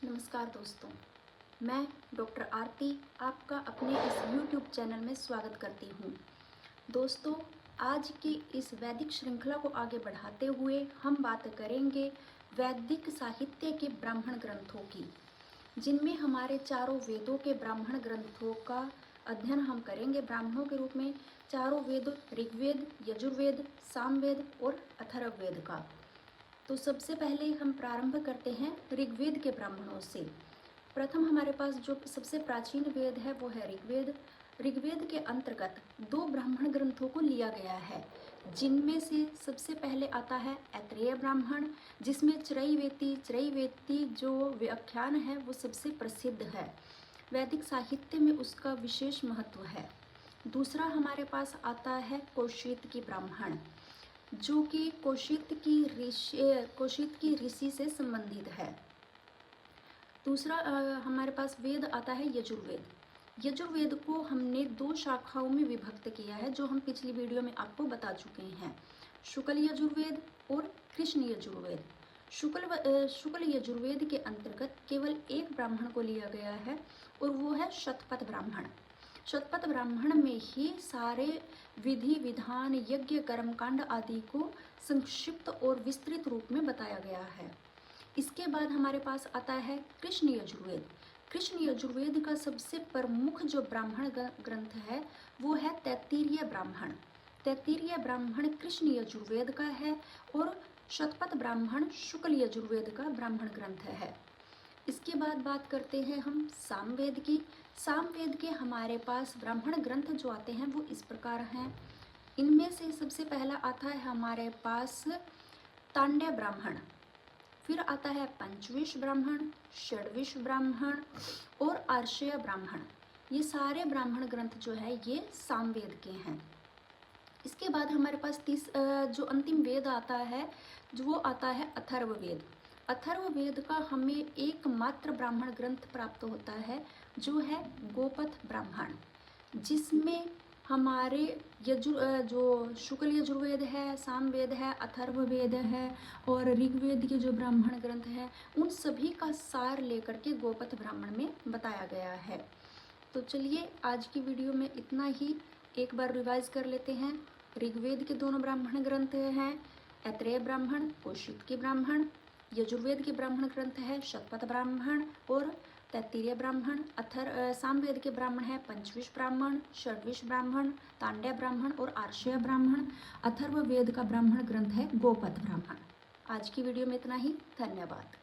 नमस्कार दोस्तों, मैं डॉक्टर आरती आपका अपने इस YouTube चैनल में स्वागत करती हूँ। दोस्तों, आज की इस वैदिक श्रृंखला को आगे बढ़ाते हुए हम बात करेंगे वैदिक साहित्य के ब्राह्मण ग्रंथों की, जिनमें हमारे चारों वेदों के ब्राह्मण ग्रंथों का अध्ययन हम करेंगे। ब्राह्मणों के रूप में चारों वेद, ऋग्वेद, यजुर्वेद, सामवेद और अथर्ववेद का। तो सबसे पहले हम प्रारंभ करते हैं ऋग्वेद के ब्राह्मणों से। प्रथम हमारे पास जो सबसे प्राचीन वेद है वो है ऋग्वेद। ऋग्वेद के अंतर्गत दो ब्राह्मण ग्रंथों को लिया गया है, जिनमें से सबसे पहले आता है ऐत्रेय ब्राह्मण, जिसमें त्रैवेती जो व्याख्यान है वो सबसे प्रसिद्ध है। वैदिक साहित्य में उसका विशेष महत्व है। दूसरा हमारे पास आता है कौशिक ब्राह्मण, जो कि कौशिक की ऋषि से संबंधित है। दूसरा हमारे पास वेद आता है यजुर्वेद। यजुर्वेद को हमने दो शाखाओं में विभक्त किया है, जो हम पिछली वीडियो में आपको बता चुके हैं, शुक्ल यजुर्वेद और कृष्ण यजुर्वेद। शुक्ल यजुर्वेद के अंतर्गत केवल एक ब्राह्मण को लिया गया है और वो है शतपथ ब्राह्मण। शतपथ ब्राह्मण में ही सारे विधि विधान, यज्ञ, कर्मकांड आदि को संक्षिप्त और विस्तृत रूप में बताया गया है। इसके बाद हमारे पास आता है कृष्ण यजुर्वेद। कृष्ण यजुर्वेद का सबसे प्रमुख जो ब्राह्मण ग्रंथ है वो है तैत्तिरीय ब्राह्मण। तैत्तिरीय ब्राह्मण कृष्ण यजुर्वेद का है और शतपथ ब्राह्मण शुक्ल यजुर्वेद का ब्राह्मण ग्रंथ है। इसके बाद बात करते हैं हम सामवेद की। सामवेद के हमारे पास ब्राह्मण ग्रंथ जो आते हैं वो इस प्रकार हैं। इनमें से सबसे पहला आता है हमारे पास तांड्य ब्राह्मण, फिर आता है पंचविश ब्राह्मण, षड्विश ब्राह्मण और आर्षेय ब्राह्मण। ये सारे ब्राह्मण ग्रंथ जो है ये सामवेद के हैं। इसके बाद हमारे पास जो अंतिम वेद आता है वो आता है अथर्ववेद। अथर्ववेद का हमें एकमात्र ब्राह्मण ग्रंथ प्राप्त होता है, जो है गोपथ ब्राह्मण, जिसमें हमारे जो शुक्ल यजुर्वेद है, सामवेद है, अथर्ववेद है और ऋग्वेद के जो ब्राह्मण ग्रंथ है उन सभी का सार लेकर के गोपथ ब्राह्मण में बताया गया है। तो चलिए आज की वीडियो में इतना ही। एक बार रिवाइज कर लेते हैं। ऋग्वेद के दोनों ब्राह्मण ग्रंथ हैं ऐत्रेय ब्राह्मण, कौशिक ब्राह्मण। यजुर्वेद के ब्राह्मण ग्रंथ है शतपथ ब्राह्मण और तैत्तिरीय ब्राह्मण। सामवेद के ब्राह्मण है पंचविश ब्राह्मण, षड्विश ब्राह्मण, तांड्य ब्राह्मण और आर्षेय ब्राह्मण। अथर्ववेद का ब्राह्मण ग्रंथ है गोपथ ब्राह्मण। आज की वीडियो में इतना ही। धन्यवाद।